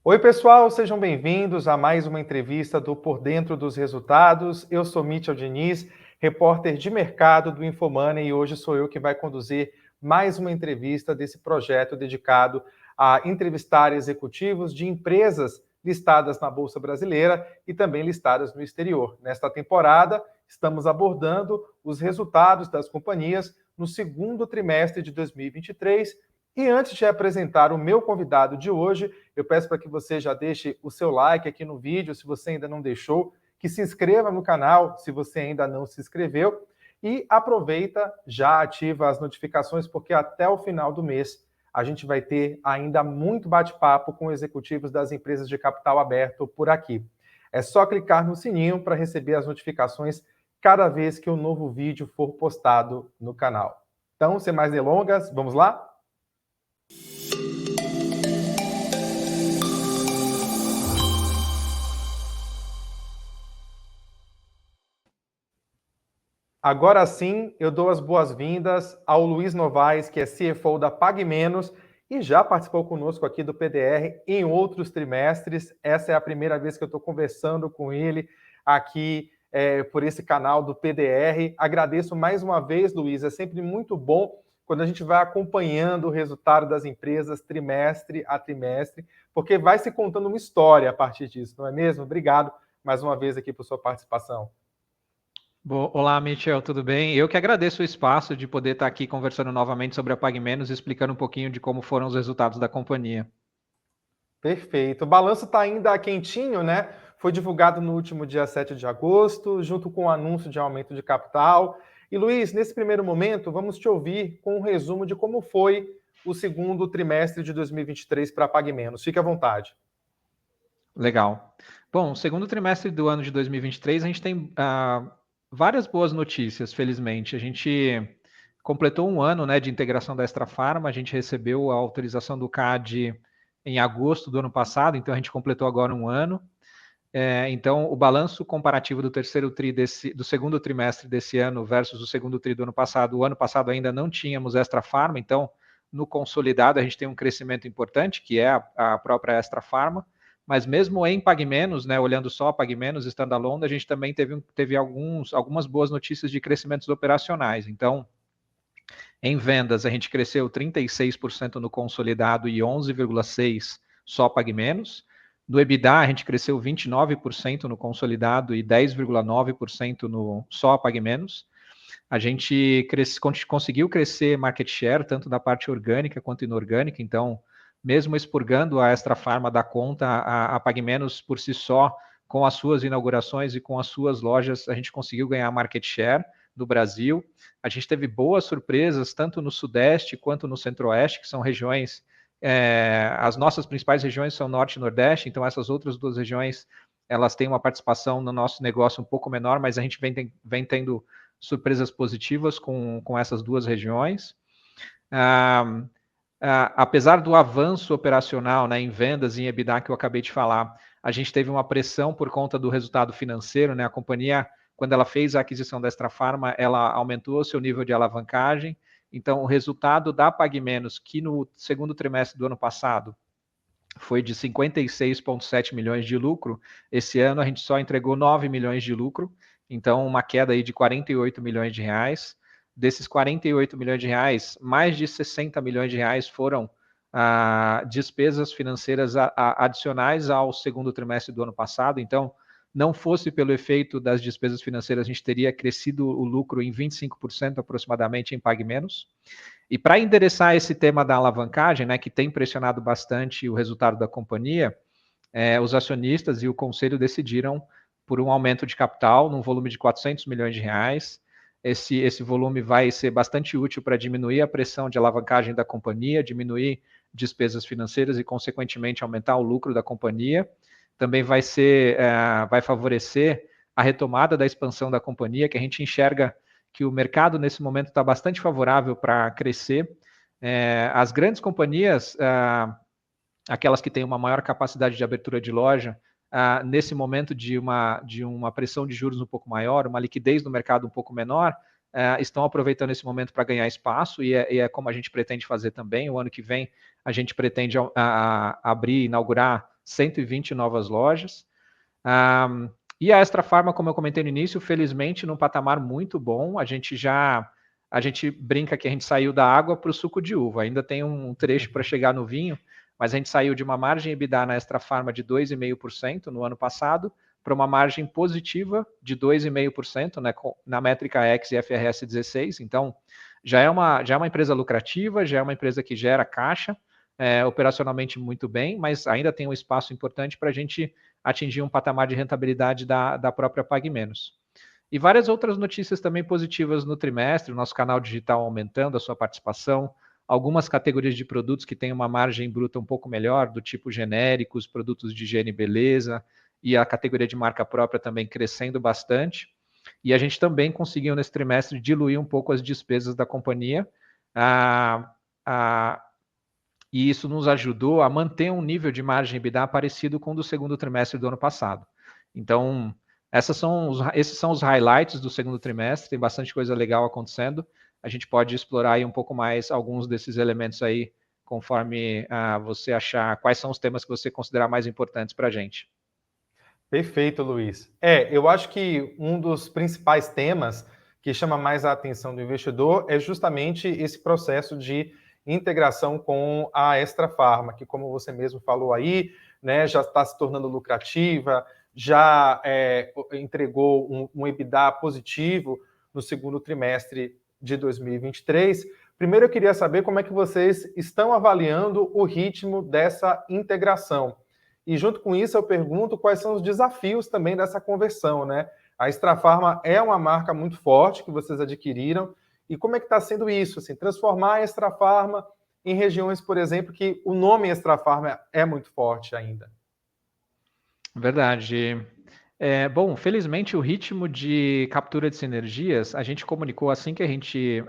Oi, pessoal, sejam bem-vindos a mais uma entrevista do Por Dentro dos Resultados. Eu sou Mitchell Diniz, repórter de mercado do Infomoney, e hoje sou eu que vai conduzir mais uma entrevista desse projeto dedicado a entrevistar executivos de empresas listadas na Bolsa Brasileira e também listadas no exterior. Nesta temporada, estamos abordando os resultados das companhias no segundo trimestre de 2023. E antes de apresentar o meu convidado de hoje, eu peço para que você já deixe o seu like aqui no vídeo, se você ainda não deixou, que se inscreva no canal, se você ainda não se inscreveu, e aproveita, já ativa as notificações, porque até o final do mês a gente vai ter ainda muito bate-papo com executivos das empresas de capital aberto por aqui. É só clicar no sininho para receber as notificações cada vez que um novo vídeo for postado no canal. Então, sem mais delongas, vamos lá? Agora sim, eu dou as boas-vindas ao Luiz Novaes, que é CFO da PagMenos e já participou conosco aqui do PDR em outros trimestres. Essa é a primeira vez que eu estou conversando com ele aqui por esse canal do PDR. Agradeço mais uma vez, Luiz. É sempre muito bom quando a gente vai acompanhando o resultado das empresas trimestre a trimestre, porque vai se contando uma história a partir disso, não é mesmo? Obrigado mais uma vez aqui por sua participação. Olá, Michel, tudo bem? Eu que agradeço o espaço de poder estar aqui conversando novamente sobre a PagMenos e explicando um pouquinho de como foram os resultados da companhia. Perfeito. O balanço está ainda quentinho, né? Foi divulgado no último dia 7 de agosto, junto com o anúncio de aumento de capital. E, Luiz, nesse primeiro momento, vamos te ouvir com um resumo de como foi o segundo trimestre de 2023 para a PagMenos. Fique à vontade. Legal. Bom, segundo trimestre do ano de 2023, a gente tem várias boas notícias, felizmente. A gente completou um ano, né, de integração da Extra Farma, a gente recebeu a autorização do CAD em agosto do ano passado, então a gente completou agora um ano. Então, o balanço comparativo do do segundo trimestre desse ano versus o segundo tri do ano passado, o ano passado ainda não tínhamos Extra Farma, então, no consolidado, a gente tem um crescimento importante, que é a própria Extra Farma, mas mesmo em PagMenos, né, olhando só PagMenos, standalone, a gente também teve algumas boas notícias de crescimentos operacionais. Então, em vendas, a gente cresceu 36% no consolidado e 11,6% só PagMenos. No EBITDA, a gente cresceu 29% no consolidado e 10,9% no só PagMenos. A gente conseguiu crescer market share, tanto da parte orgânica quanto inorgânica, então, mesmo expurgando a Extra Farma da conta, a PagMenos por si só, com as suas inaugurações e com as suas lojas, a gente conseguiu ganhar market share no Brasil. A gente teve boas surpresas, tanto no Sudeste quanto no Centro-Oeste, que são regiões, as nossas principais regiões são Norte e Nordeste, então essas outras duas regiões, elas têm uma participação no nosso negócio um pouco menor, mas a gente vem tendo surpresas positivas com essas duas regiões. Apesar do avanço operacional, né, em vendas e em EBITDA que eu acabei de falar, a gente teve uma pressão por conta do resultado financeiro, né? A companhia, quando ela fez a aquisição da Extra Farma, ela aumentou o seu nível de alavancagem. Então, o resultado da PagMenos, que no segundo trimestre do ano passado foi de 56,7 milhões de lucro, esse ano a gente só entregou 9 milhões de lucro, então uma queda aí de 48 milhões de reais. Desses 48 milhões de reais, mais de 60 milhões de reais foram despesas financeiras adicionais ao segundo trimestre do ano passado. Então, não fosse pelo efeito das despesas financeiras, a gente teria crescido o lucro em 25% aproximadamente em PagMenos. E para endereçar esse tema da alavancagem, né, que tem pressionado bastante o resultado da companhia, os acionistas e o conselho decidiram por um aumento de capital num volume de 400 milhões de reais. Esse volume vai ser bastante útil para diminuir a pressão de alavancagem da companhia, diminuir despesas financeiras e, consequentemente, aumentar o lucro da companhia. Também vai favorecer a retomada da expansão da companhia, que a gente enxerga que o mercado nesse momento está bastante favorável para crescer. As grandes companhias, aquelas que têm uma maior capacidade de abertura de loja, nesse momento de uma pressão de juros um pouco maior, uma liquidez no mercado um pouco menor, estão aproveitando esse momento para ganhar espaço, e é como a gente pretende fazer também. O ano que vem a gente pretende inaugurar 120 novas lojas. E a Extra Farma, como eu comentei no início, felizmente num patamar muito bom. A gente brinca que a gente saiu da água para o suco de uva. Ainda tem um trecho para chegar no vinho, mas a gente saiu de uma margem EBITDA na Extra Farma de 2,5% no ano passado para uma margem positiva de 2,5%, né, na métrica X e IFRS 16. Então, já é uma empresa lucrativa, já é uma empresa que gera caixa, operacionalmente muito bem, mas ainda tem um espaço importante para a gente atingir um patamar de rentabilidade da própria Pague Menos. E várias outras notícias também positivas no trimestre, o nosso canal digital aumentando a sua participação, algumas categorias de produtos que têm uma margem bruta um pouco melhor, do tipo genéricos, produtos de higiene e beleza, e a categoria de marca própria também crescendo bastante. E a gente também conseguiu, nesse trimestre, diluir um pouco as despesas da companhia, e isso nos ajudou a manter um nível de margem EBITDA parecido com o do segundo trimestre do ano passado. Então, esses são os highlights do segundo trimestre, tem bastante coisa legal acontecendo. A gente pode explorar aí um pouco mais alguns desses elementos aí, conforme você achar quais são os temas que você considerar mais importantes para a gente. Perfeito, Luiz. Eu acho que um dos principais temas que chama mais a atenção do investidor é justamente esse processo de integração com a Extra Farma, que, como você mesmo falou aí, né, já está se tornando lucrativa, já entregou um EBITDA positivo no segundo trimestre de 2023. Primeiro, eu queria saber como é que vocês estão avaliando o ritmo dessa integração. E junto com isso, eu pergunto quais são os desafios também dessa conversão, né? A Extra Farma é uma marca muito forte que vocês adquiriram. E como é que está sendo isso? Assim, transformar a Extra Farma em regiões, por exemplo, que o nome Extra Farma é muito forte ainda. Verdade. Bom, felizmente o ritmo de captura de sinergias, a gente comunicou assim que a gente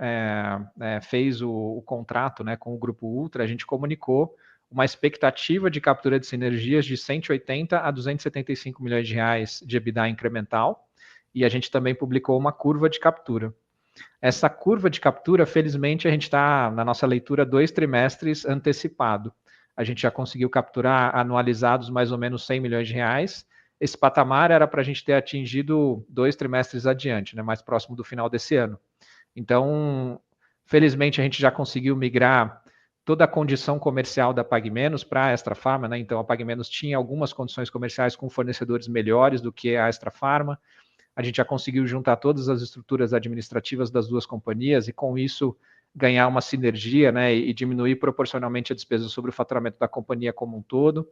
fez o contrato, né, com o Grupo Ultra, a gente comunicou uma expectativa de captura de sinergias de 180 a 275 milhões de reais de EBITDA incremental, e a gente também publicou uma curva de captura. Essa curva de captura, felizmente, a gente está, na nossa leitura, 2 trimestres antecipado. A gente já conseguiu capturar anualizados mais ou menos 100 milhões de reais. Esse patamar era para a gente ter atingido 2 trimestres adiante, né, mais próximo do final desse ano. Então, felizmente, a gente já conseguiu migrar toda a condição comercial da Pague Menos para a Extra Farma, né? Então, a Pague Menos tinha algumas condições comerciais com fornecedores melhores do que a Extra Farma. A gente já conseguiu juntar todas as estruturas administrativas das duas companhias e, com isso, ganhar uma sinergia, né, e diminuir proporcionalmente a despesa sobre o faturamento da companhia como um todo.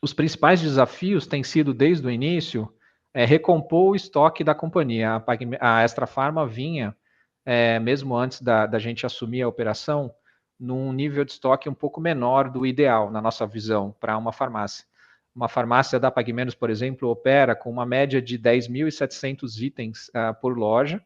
Os principais desafios têm sido, desde o início, recompor o estoque da companhia. A Extra Farma vinha, mesmo antes da gente assumir a operação, num nível de estoque um pouco menor do ideal, na nossa visão, para uma farmácia. Uma farmácia da Pague Menos, por exemplo, opera com uma média de 10.700 itens por loja.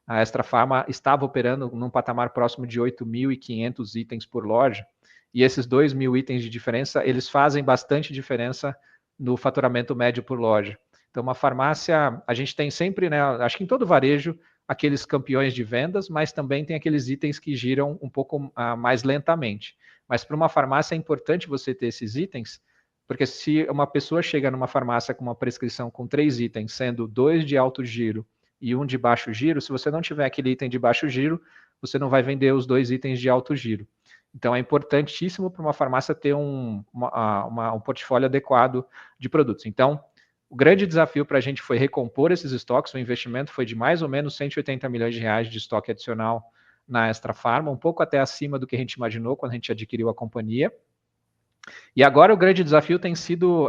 A Extra Farma estava operando num patamar próximo de 8.500 itens por loja. E esses 2.000 itens de diferença, eles fazem bastante diferença no faturamento médio por loja. Então, uma farmácia, a gente tem sempre, né, acho que em todo varejo, aqueles campeões de vendas, mas também tem aqueles itens que giram um pouco mais lentamente. Mas para uma farmácia é importante você ter esses itens, porque se uma pessoa chega numa farmácia com uma prescrição com 3 itens, sendo 2 de alto giro e 1 de baixo giro, se você não tiver aquele item de baixo giro, você não vai vender os 2 itens de alto giro. Então, é importantíssimo para uma farmácia ter um portfólio adequado de produtos. Então, o grande desafio para a gente foi recompor esses estoques. O investimento foi de mais ou menos 180 milhões de reais de estoque adicional na Extra Farma, um pouco até acima do que a gente imaginou quando a gente adquiriu a companhia. E agora o grande desafio tem sido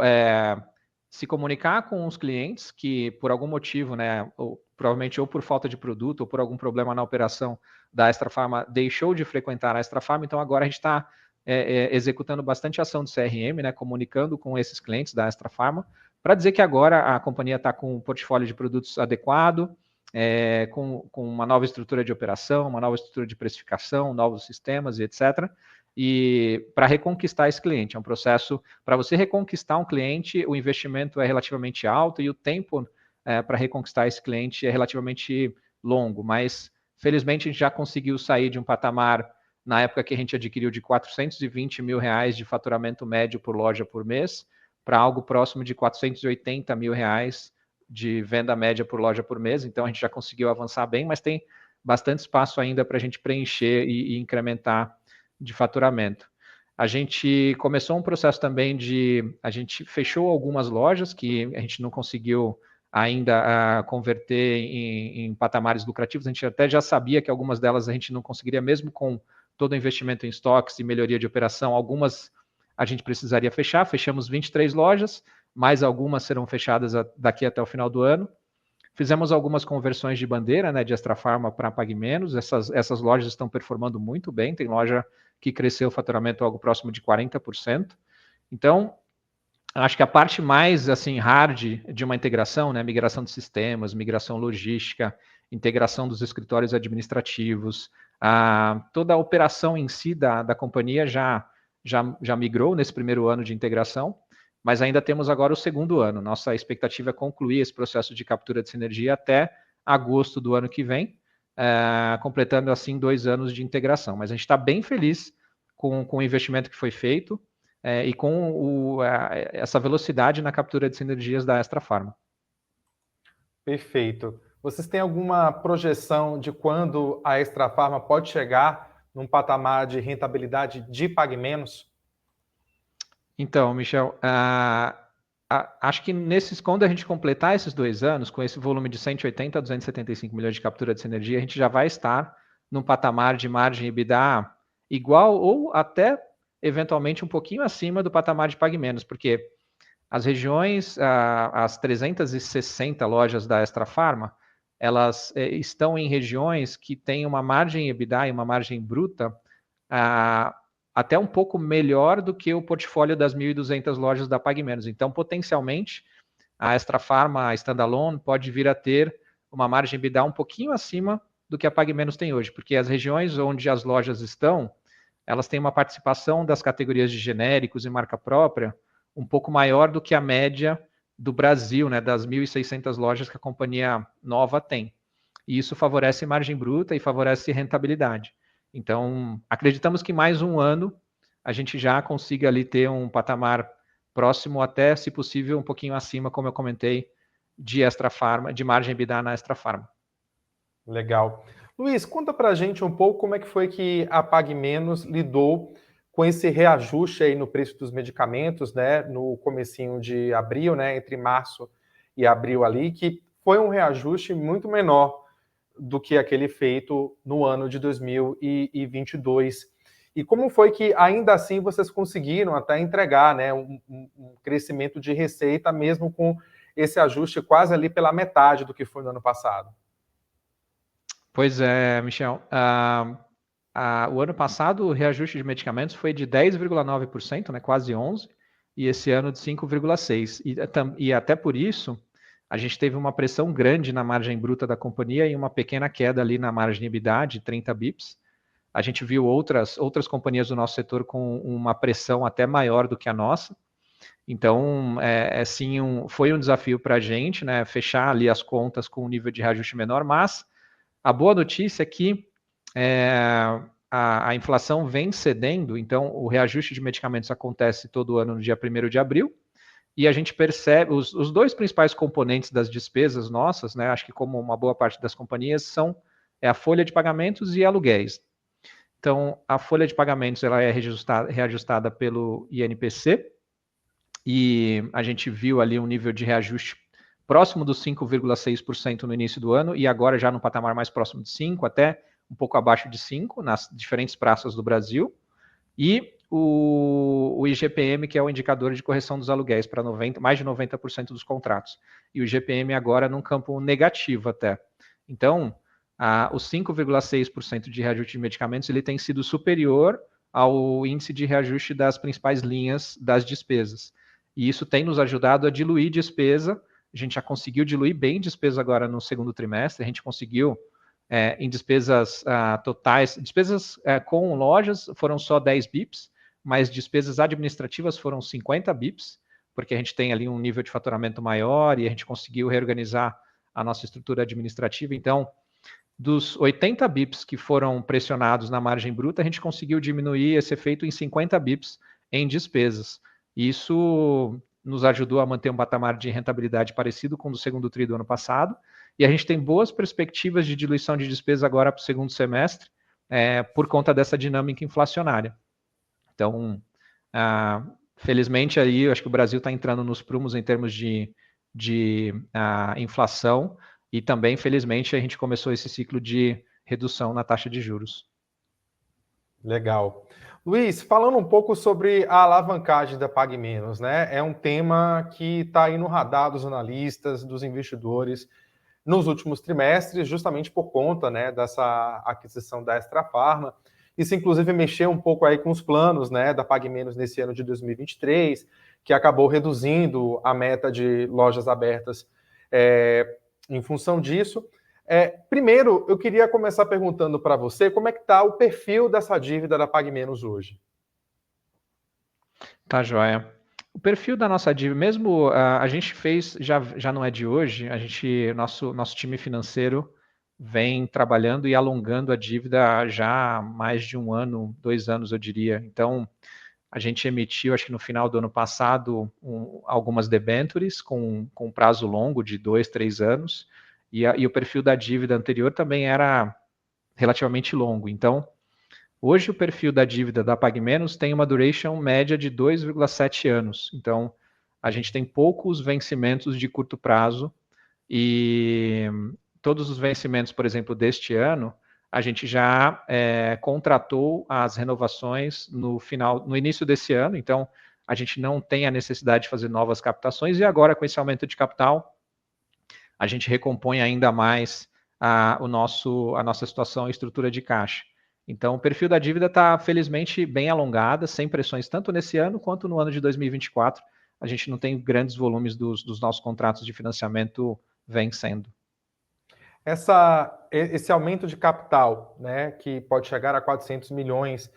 se comunicar com os clientes que, por algum motivo, né, provavelmente ou por falta de produto ou por algum problema na operação da Extra Farma, deixou de frequentar a Extra Farma. Então agora a gente está executando bastante ação de CRM, né, comunicando com esses clientes da Extra Farma, para dizer que agora a companhia está com um portfólio de produtos adequado, com uma nova estrutura de operação, uma nova estrutura de precificação, novos sistemas e etc., e para reconquistar esse cliente. É um processo, para você reconquistar um cliente, o investimento é relativamente alto e o tempo para reconquistar esse cliente é relativamente longo, mas felizmente a gente já conseguiu sair de um patamar na época que a gente adquiriu, de R$420 mil de faturamento médio por loja por mês, para algo próximo de R$480 mil de venda média por loja por mês. Então a gente já conseguiu avançar bem, mas tem bastante espaço ainda para a gente preencher e incrementar de faturamento. A gente começou um processo também a gente fechou algumas lojas que a gente não conseguiu ainda converter em patamares lucrativos. A gente até já sabia que algumas delas a gente não conseguiria, mesmo com todo o investimento em estoques e melhoria de operação. Algumas a gente precisaria fechar. Fechamos 23 lojas, mais algumas serão fechadas daqui até o final do ano. Fizemos algumas conversões de bandeira, né, de Extra Farma para Pague Menos. Essas lojas estão performando muito bem. Tem loja que cresceu o faturamento algo próximo de 40%. Então, acho que a parte mais assim hard de uma integração, né, migração de sistemas, migração logística, integração dos escritórios administrativos, toda a operação em si da companhia já migrou nesse primeiro ano de integração, mas ainda temos agora o segundo ano. Nossa expectativa é concluir esse processo de captura de sinergia até agosto do ano que vem, completando assim 2 anos de integração. Mas a gente está bem feliz com o investimento que foi feito e com essa velocidade na captura de sinergias da Extra Farma. Perfeito. Vocês têm alguma projeção de quando a Extra Farma pode chegar num patamar de rentabilidade de Pague Menos? Então, Michel, acho que quando a gente completar esses 2 anos, com esse volume de 180 a 275 milhões de captura de sinergia, a gente já vai estar num patamar de margem EBITDA igual ou até, eventualmente, um pouquinho acima do patamar de Pague Menos, porque as regiões, as 360 lojas da Extra Farma, elas estão em regiões que têm uma margem EBITDA e uma margem bruta até um pouco melhor do que o portfólio das 1.200 lojas da Pague Menos. Então, potencialmente, a Extra Farma, a standalone, pode vir a ter uma margem EBITDA um pouquinho acima do que a Pague Menos tem hoje, porque as regiões onde as lojas estão, elas têm uma participação das categorias de genéricos e marca própria um pouco maior do que a média do Brasil, né, das 1.600 lojas que a companhia nova tem. E isso favorece margem bruta e favorece rentabilidade. Então, acreditamos que mais um ano a gente já consiga ali ter um patamar próximo até, se possível, um pouquinho acima, como eu comentei, de Extra Farma, de margem EBITDA na Extra Farma. Legal. Luiz, conta pra gente um pouco como é que foi que a Pague Menos lidou com esse reajuste aí no preço dos medicamentos, né, no comecinho de abril, né, entre março e abril ali, que foi um reajuste muito menor do que aquele feito no ano de 2022. E como foi que, ainda assim, vocês conseguiram até entregar, né, um crescimento de receita, mesmo com esse ajuste quase ali pela metade do que foi no ano passado? Pois é, Michel. O ano passado, o reajuste de medicamentos foi de 10,9%, né, quase 11%, e esse ano de 5,6%. E até por isso, a gente teve uma pressão grande na margem bruta da companhia e uma pequena queda ali na margem EBITDA de 30 bips. A gente viu outras companhias do nosso setor com uma pressão até maior do que a nossa. Então, sim, foi um desafio para a gente, né, fechar ali as contas com um nível de reajuste menor, mas a boa notícia é que a inflação vem cedendo, então o reajuste de medicamentos acontece todo ano no dia 1º de abril, e a gente percebe, os 2 principais componentes das despesas nossas, né, acho que como uma boa parte das companhias, são a folha de pagamentos e aluguéis. Então, a folha de pagamentos ela é reajustada pelo INPC, e a gente viu ali um nível de reajuste próximo dos 5,6% no início do ano, e agora já no patamar mais próximo de 5%, até um pouco abaixo de 5%, nas diferentes praças do Brasil, e o IGPM, que é o indicador de correção dos aluguéis para mais de 90% dos contratos. E o IGPM agora num campo negativo até. Então, os 5,6% de reajuste de medicamentos ele tem sido superior ao índice de reajuste das principais linhas das despesas. E isso tem nos ajudado a diluir despesa. A gente já conseguiu diluir bem despesa agora no segundo trimestre. A gente conseguiu, em despesas totais, despesas com lojas foram só 10 bips, mas despesas administrativas foram 50 bips, porque a gente tem ali um nível de faturamento maior e a gente conseguiu reorganizar a nossa estrutura administrativa. Então, dos 80 bips que foram pressionados na margem bruta, a gente conseguiu diminuir esse efeito em 50 bips em despesas. Isso nos ajudou a manter um patamar de rentabilidade parecido com o do segundo tri do ano passado, e a gente tem boas perspectivas de diluição de despesa agora para o segundo semestre, por conta dessa dinâmica inflacionária. Então, felizmente, aí, eu acho que o Brasil está entrando nos prumos em termos de inflação, e também, felizmente, a gente começou esse ciclo de redução na taxa de juros. Legal. Luiz, falando um pouco sobre a alavancagem da Pague Menos, né? É um tema que está aí no radar dos analistas, dos investidores nos últimos trimestres, justamente por conta, né, dessa aquisição da Extrafarma. Isso, inclusive, mexeu um pouco aí com os planos, né, da Pague Menos nesse ano de 2023, que acabou reduzindo a meta de lojas abertas em função disso. Primeiro, eu queria começar perguntando para você como é que está o perfil dessa dívida da Pague Menos hoje. Tá, joia. O perfil da nossa dívida, mesmo a gente fez, já não é de hoje, nosso time financeiro vem trabalhando e alongando a dívida já há mais de 1 ano, 2 anos, eu diria. Então, a gente emitiu, acho que no final do ano passado, algumas debêntures com prazo longo de 2, 3 anos, e o perfil da dívida anterior também era relativamente longo. Então, hoje o perfil da dívida da PagMenos tem uma duration média de 2,7 anos. Então, a gente tem poucos vencimentos de curto prazo, e todos os vencimentos, por exemplo, deste ano, a gente já contratou as renovações no início desse ano, então a gente não tem a necessidade de fazer novas captações, e agora com esse aumento de capital, a gente recompõe ainda mais a nossa situação e estrutura de caixa. Então, o perfil da dívida está, felizmente, bem alongada, sem pressões tanto nesse ano quanto no ano de 2024. A gente não tem grandes volumes dos nossos contratos de financiamento vencendo. Esse aumento de capital, né, que pode chegar a 400 milhões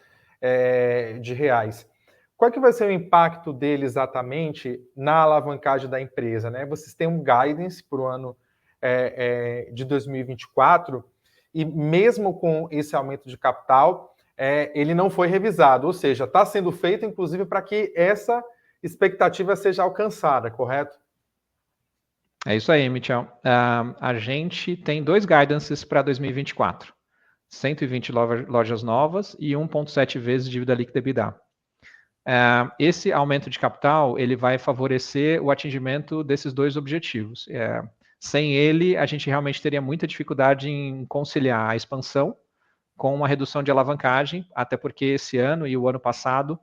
de reais, qual que vai ser o impacto dele exatamente na alavancagem da empresa, né? Vocês têm um guidance para o ano de 2024, e mesmo com esse aumento de capital, ele não foi revisado, ou seja, está sendo feito, inclusive, para que essa expectativa seja alcançada, correto? É isso aí, Michel. A gente tem 2 guidances para 2024. 120 lojas novas e 1,7 vezes dívida líquida EBITDA. Esse aumento de capital ele vai favorecer o atingimento desses 2 objetivos. Sem ele, a gente realmente teria muita dificuldade em conciliar a expansão com uma redução de alavancagem, até porque esse ano e o ano passado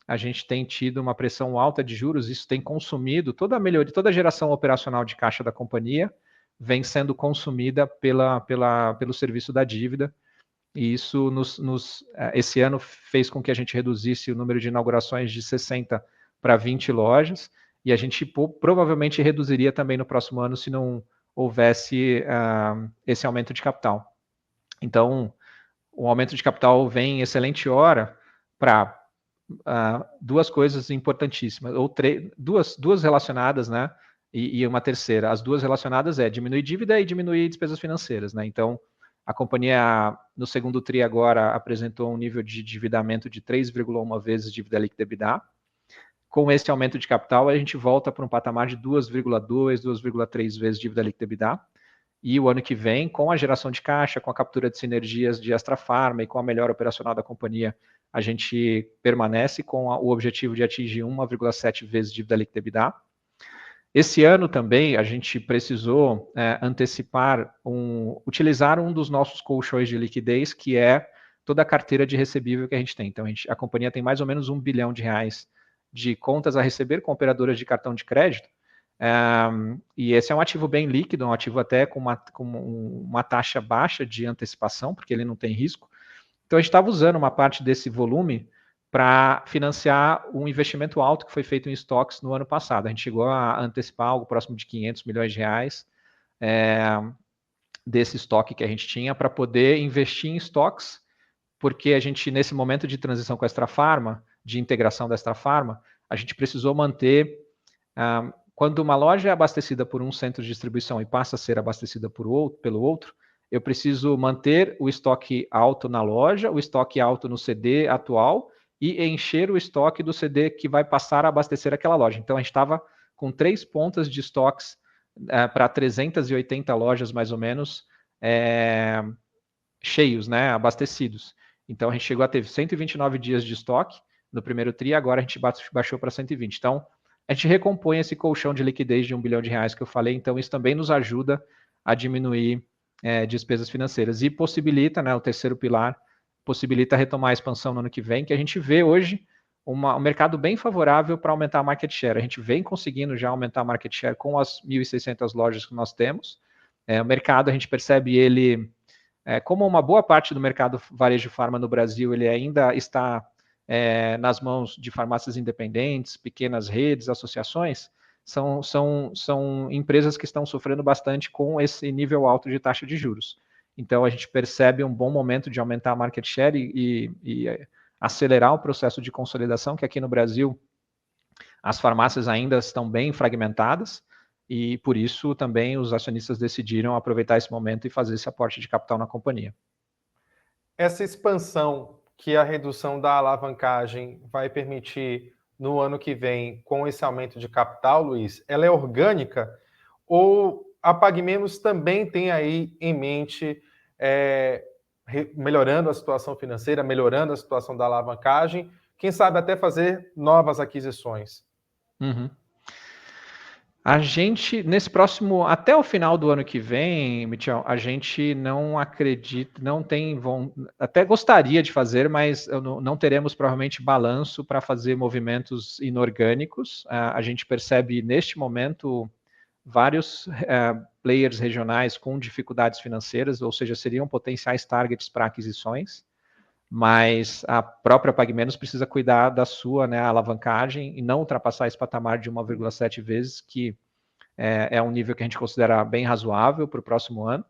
a gente tem tido uma pressão alta de juros, isso tem consumido toda a melhoria, toda a geração operacional de caixa da companhia vem sendo consumida pelo serviço da dívida, e isso esse ano fez com que a gente reduzisse o número de inaugurações de 60 para 20 lojas, e a gente provavelmente reduziria também no próximo ano se não houvesse esse aumento de capital. Então, o aumento de capital vem em excelente hora para 2 coisas importantíssimas, ou duas relacionadas, né? E uma terceira. As 2 relacionadas diminuir dívida e diminuir despesas financeiras, né? Então, a companhia, no segundo TRI agora, apresentou um nível de endividamento de 3,1 vezes dívida líquida EBITDA. Com esse aumento de capital, a gente volta para um patamar de 2,2, 2,3 vezes dívida líquida EBITDA. E o ano que vem, com a geração de caixa, com a captura de sinergias de Extrafarma e com a melhora operacional da companhia, a gente permanece com o objetivo de atingir 1,7 vezes dívida líquida EBITDA. Esse ano também a gente precisou utilizar um dos nossos colchões de liquidez, que é toda a carteira de recebível que a gente tem. Então, a companhia tem mais ou menos R$1 bilhão de contas a receber com operadoras de cartão de crédito, e esse é um ativo bem líquido, um ativo até com uma taxa baixa de antecipação, porque ele não tem risco. Então, a gente estava usando uma parte desse volume para financiar um investimento alto que foi feito em estoques no ano passado. A gente chegou a antecipar algo próximo de R$500 milhões desse estoque que a gente tinha para poder investir em estoques, porque a gente, nesse momento de transição com a Extrafarma, de integração da Extrafarma, a gente precisou manter... quando uma loja é abastecida por um centro de distribuição e passa a ser abastecida pelo outro, eu preciso manter o estoque alto na loja, o estoque alto no CD atual e encher o estoque do CD que vai passar a abastecer aquela loja. Então, a gente estava com 3 pontas de estoques para 380 lojas, mais ou menos, cheios, né, abastecidos. Então, a gente chegou a ter 129 dias de estoque no primeiro TRI, agora a gente baixou para 120. Então, a gente recompõe esse colchão de liquidez de R$1 bilhão que eu falei, então isso também nos ajuda a diminuir despesas financeiras e possibilita, né, o terceiro pilar, possibilita retomar a expansão no ano que vem, que a gente vê hoje um mercado bem favorável para aumentar a market share. A gente vem conseguindo já aumentar a market share com as 1.600 lojas que nós temos. O mercado, a gente percebe ele, como uma boa parte do mercado varejo farma no Brasil, ele ainda está nas mãos de farmácias independentes, pequenas redes, associações, são empresas que estão sofrendo bastante com esse nível alto de taxa de juros. Então, a gente percebe um bom momento de aumentar a market share e acelerar o processo de consolidação, que aqui no Brasil as farmácias ainda estão bem fragmentadas, e por isso também os acionistas decidiram aproveitar esse momento e fazer esse aporte de capital na companhia. Essa expansão que a redução da alavancagem vai permitir no ano que vem, com esse aumento de capital, Luiz, ela é orgânica ou a Pague Menos também tem aí em mente melhorando a situação financeira, melhorando a situação da alavancagem, quem sabe até fazer novas aquisições? Uhum. A gente, nesse próximo, até o final do ano que vem, Michel, a gente não acredita, não tem, até gostaria de fazer, mas não teremos provavelmente balanço para fazer movimentos inorgânicos. A gente percebe neste momento vários players regionais com dificuldades financeiras, ou seja, seriam potenciais targets para aquisições, mas a própria Pague Menos precisa cuidar da sua, né, alavancagem e não ultrapassar esse patamar de 1,7 vezes, que é um nível que a gente considera bem razoável para o próximo ano.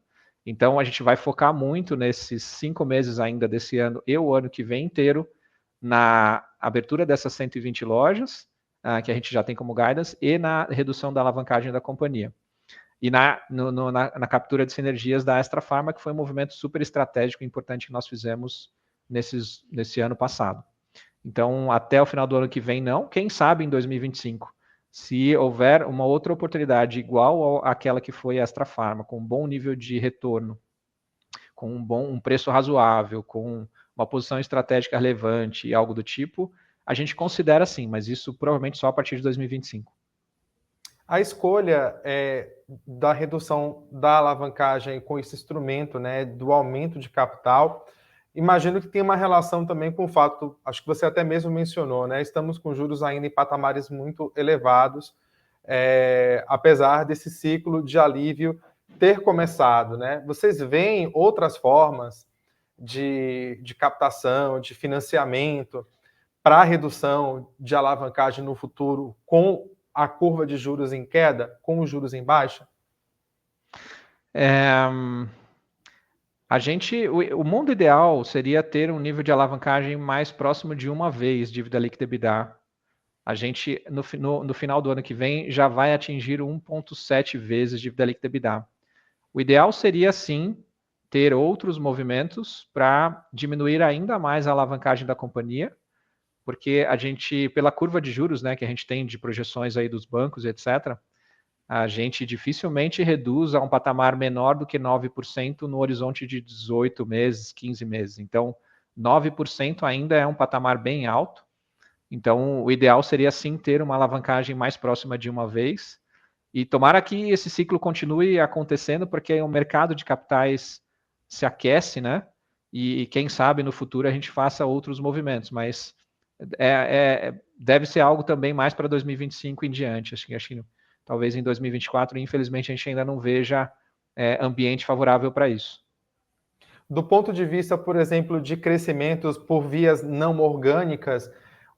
Então, a gente vai focar muito nesses 5 meses ainda desse ano e o ano que vem inteiro na abertura dessas 120 lojas, que a gente já tem como guidance, e na redução da alavancagem da companhia. E na captura de sinergias da Extra Farma, que foi um movimento super estratégico e importante que nós fizemos nesse ano passado. Então, até o final do ano que vem, não. Quem sabe em 2025, se houver uma outra oportunidade igual àquela que foi a Extra Farma, com um bom nível de retorno, com um preço razoável, com uma posição estratégica relevante e algo do tipo, a gente considera sim, mas isso provavelmente só a partir de 2025. A escolha da redução da alavancagem com esse instrumento, né, do aumento de capital, imagino que tem uma relação também com o fato, acho que você até mesmo mencionou, né, estamos com juros ainda em patamares muito elevados, apesar desse ciclo de alívio ter começado, né? Vocês veem outras formas de captação, de financiamento para a redução de alavancagem no futuro com a curva de juros em queda, com os juros em baixa? O mundo ideal seria ter um nível de alavancagem mais próximo de 1 vez dívida líquida EBITDA. A gente, no final do ano que vem, já vai atingir 1,7 vezes dívida líquida EBITDA. O ideal seria, sim, ter outros movimentos para diminuir ainda mais a alavancagem da companhia, porque a gente, pela curva de juros, né, que a gente tem de projeções aí dos bancos, etc., a gente dificilmente reduz a um patamar menor do que 9% no horizonte de 18 meses, 15 meses. Então, 9% ainda é um patamar bem alto. Então, o ideal seria, sim, ter uma alavancagem mais próxima de 1 vez. E tomara que esse ciclo continue acontecendo, porque o mercado de capitais se aquece, né? E quem sabe no futuro a gente faça outros movimentos, mas deve ser algo também mais para 2025 em diante. Acho que talvez em 2024, infelizmente, a gente ainda não veja ambiente favorável para isso. Do ponto de vista, por exemplo, de crescimentos por vias não orgânicas,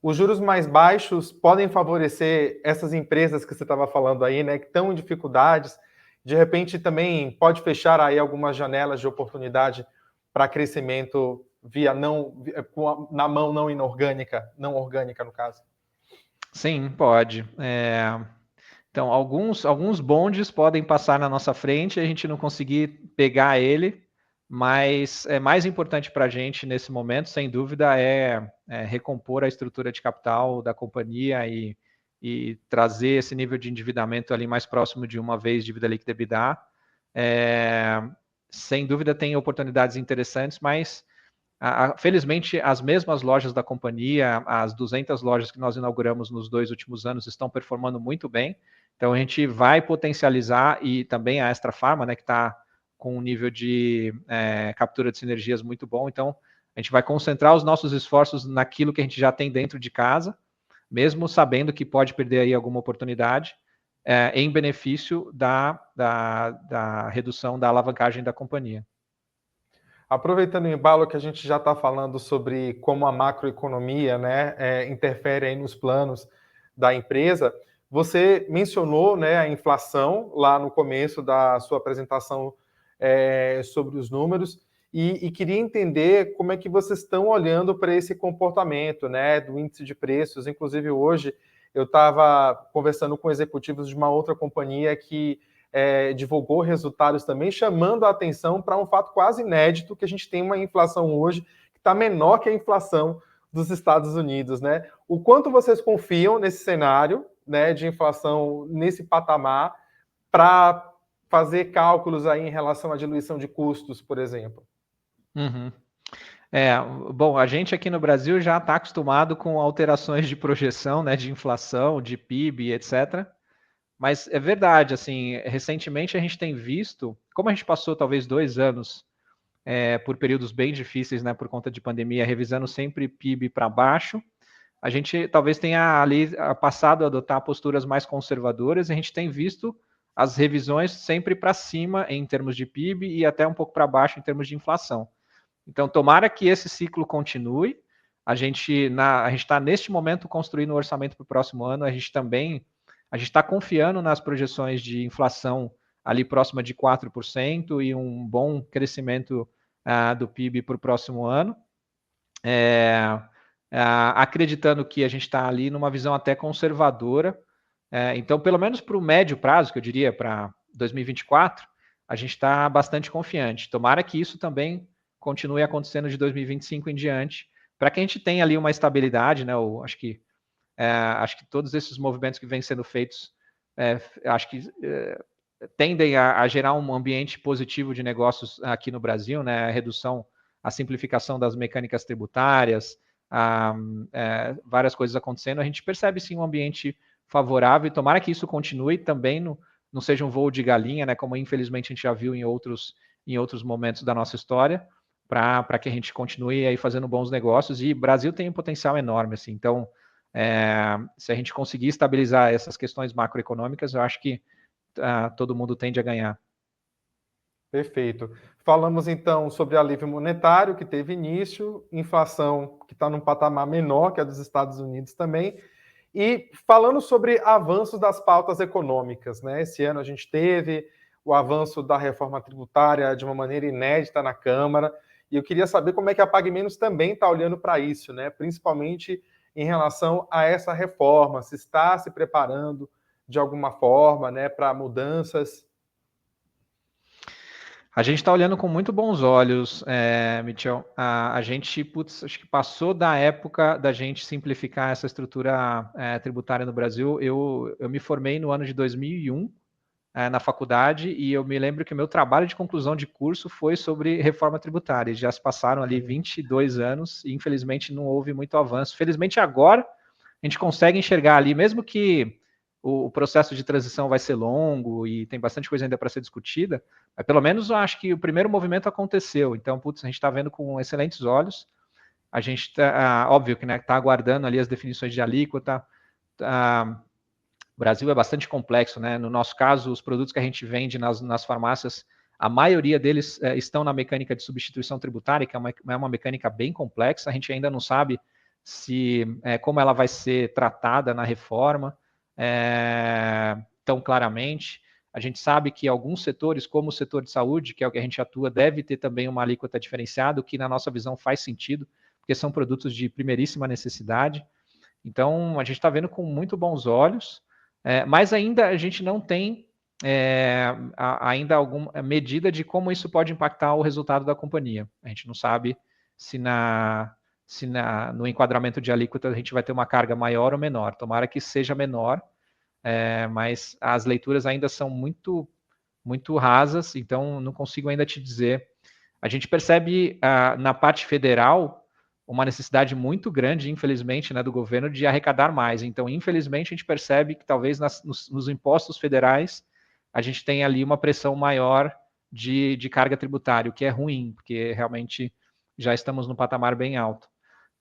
os juros mais baixos podem favorecer essas empresas que você estava falando aí, né, que estão em dificuldades, de repente também pode fechar aí algumas janelas de oportunidade para crescimento via na mão não inorgânica, não orgânica no caso? Sim, pode. Então, alguns bondes podem passar na nossa frente e a gente não conseguir pegar ele, mas mais importante para a gente nesse momento, sem dúvida, recompor a estrutura de capital da companhia e trazer esse nível de endividamento ali mais próximo de uma vez dívida líquida EBITDA. Sem dúvida tem oportunidades interessantes, mas felizmente as mesmas lojas da companhia, as 200 lojas que nós inauguramos nos 2 últimos anos, estão performando muito bem. Então a gente vai potencializar, e também a Extra Farma, né, que está com um nível de captura de sinergias muito bom. Então a gente vai concentrar os nossos esforços naquilo que a gente já tem dentro de casa, mesmo sabendo que pode perder aí alguma oportunidade, em benefício da redução da alavancagem da companhia. Aproveitando o embalo que a gente já está falando sobre como a macroeconomia, né, interfere aí nos planos da empresa, você mencionou, né, a inflação lá no começo da sua apresentação sobre os números, e queria entender como é que vocês estão olhando para esse comportamento, né, do índice de preços. Inclusive hoje eu estava conversando com executivos de uma outra companhia que divulgou resultados também, chamando a atenção para um fato quase inédito, que a gente tem uma inflação hoje que está menor que a inflação dos Estados Unidos, né? O quanto vocês confiam nesse cenário, né, de inflação nesse patamar, para fazer cálculos aí em relação à diluição de custos, por exemplo? Uhum. Bom, a gente aqui no Brasil já está acostumado com alterações de projeção, né, de inflação, de PIB, etc. Mas é verdade, assim, recentemente a gente tem visto, como a gente passou talvez 2 anos por períodos bem difíceis, né, por conta de pandemia, revisando sempre PIB para baixo, a gente talvez tenha ali passado a adotar posturas mais conservadoras, e a gente tem visto as revisões sempre para cima em termos de PIB e até um pouco para baixo em termos de inflação. Então, tomara que esse ciclo continue. A gente está neste momento construindo o orçamento para o próximo ano. A gente está confiando nas projeções de inflação ali próxima de 4% e um bom crescimento do PIB para o próximo ano. Acreditando que a gente está ali numa visão até conservadora. Então, pelo menos para o médio prazo, que eu diria para 2024, a gente está bastante confiante. Tomara que isso também continue acontecendo de 2025 em diante, para que a gente tenha ali uma estabilidade, né? Acho que todos esses movimentos que vêm sendo feitos, acho que tendem a gerar um ambiente positivo de negócios aqui no Brasil, né? A simplificação das mecânicas tributárias, várias coisas acontecendo. A gente percebe sim um ambiente favorável, e tomara que isso continue também, não seja um voo de galinha, né? Como infelizmente a gente já viu em outros momentos da nossa história, para que a gente continue aí fazendo bons negócios. E o Brasil tem um potencial enorme, assim. Então, se a gente conseguir estabilizar essas questões macroeconômicas, eu acho que todo mundo tende a ganhar. Perfeito. Falamos então sobre alívio monetário que teve início, inflação que está num patamar menor que a dos Estados Unidos também, e falando sobre avanços das pautas econômicas, né? Esse ano a gente teve o avanço da reforma tributária de uma maneira inédita na Câmara, e eu queria saber como é que a Pague Menos também está olhando para isso, né? Principalmente em relação a essa reforma, se está se preparando de alguma forma, né, para mudanças. A gente está olhando com muito bons olhos, Mitchell. A gente, acho que passou da época da gente simplificar essa estrutura tributária no Brasil. Eu me formei no ano de 2001 na faculdade, e eu me lembro que o meu trabalho de conclusão de curso foi sobre reforma tributária. Já se passaram ali 22 anos e infelizmente não houve muito avanço. Felizmente agora a gente consegue enxergar ali, mesmo que o processo de transição vai ser longo e tem bastante coisa ainda para ser discutida, mas pelo menos eu acho que o primeiro movimento aconteceu. Então, a gente está vendo com excelentes olhos. A gente está, óbvio que está aguardando ali as definições de alíquota. O Brasil é bastante complexo, né? No nosso caso, os produtos que a gente vende nas farmácias, a maioria deles estão na mecânica de substituição tributária, que é uma mecânica bem complexa. A gente ainda não sabe como ela vai ser tratada na reforma tão claramente. A gente sabe que alguns setores, como o setor de saúde, que é o que a gente atua, deve ter também uma alíquota diferenciada, o que na nossa visão faz sentido, porque são produtos de primeiríssima necessidade. Então, a gente está vendo com muito bons olhos, mas ainda a gente não tem ainda alguma medida de como isso pode impactar o resultado da companhia. A gente não sabe se no enquadramento de alíquota a gente vai ter uma carga maior ou menor. Tomara que seja menor, mas as leituras ainda são muito, muito rasas, então não consigo ainda te dizer. A gente percebe na parte federal uma necessidade muito grande, infelizmente, né, do governo de arrecadar mais. Então, infelizmente, a gente percebe que talvez nos impostos federais a gente tenha ali uma pressão maior de carga tributária, o que é ruim, porque realmente já estamos num patamar bem alto.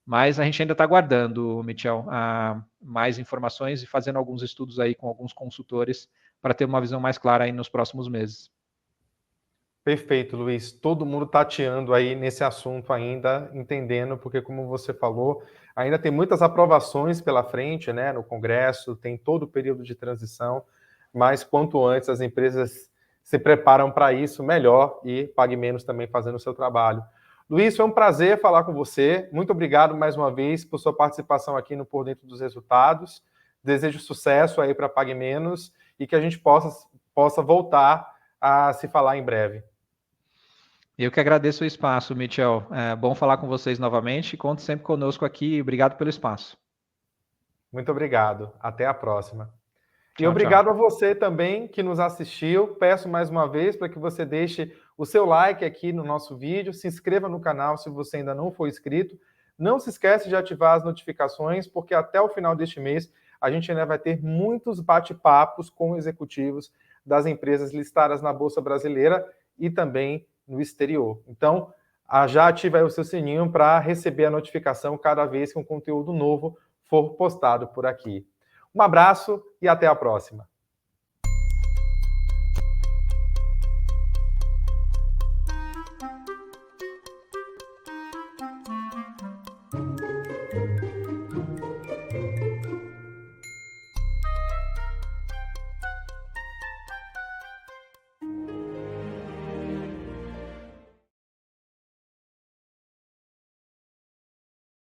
Mas a gente ainda está aguardando, Michel, mais informações e fazendo alguns estudos aí com alguns consultores para ter uma visão mais clara aí nos próximos meses. Perfeito, Luiz. Todo mundo tateando aí nesse assunto ainda, entendendo, porque como você falou, ainda tem muitas aprovações pela frente, né, no Congresso, tem todo o período de transição, mas quanto antes as empresas se preparam para isso, melhor, e pague menos também fazendo o seu trabalho. Luiz, foi um prazer falar com você. Muito obrigado mais uma vez por sua participação aqui no Por Dentro dos Resultados. Desejo sucesso aí para Pague Menos e que a gente possa voltar a se falar em breve. Eu que agradeço o espaço, Michel. É bom falar com vocês novamente. Conte sempre conosco aqui. Obrigado pelo espaço. Muito obrigado. Até a próxima. E Tchau, obrigado tchau. a você também que nos assistiu. Peço mais uma vez para que você deixe o seu like aqui no nosso vídeo, se inscreva no canal se você ainda não for inscrito. Não se esqueça de ativar as notificações, porque até o final deste mês a gente ainda vai ter muitos bate-papos com executivos das empresas listadas na Bolsa Brasileira e também no exterior. Então, já ative aí o seu sininho para receber a notificação cada vez que um conteúdo novo for postado por aqui. Um abraço e até a próxima.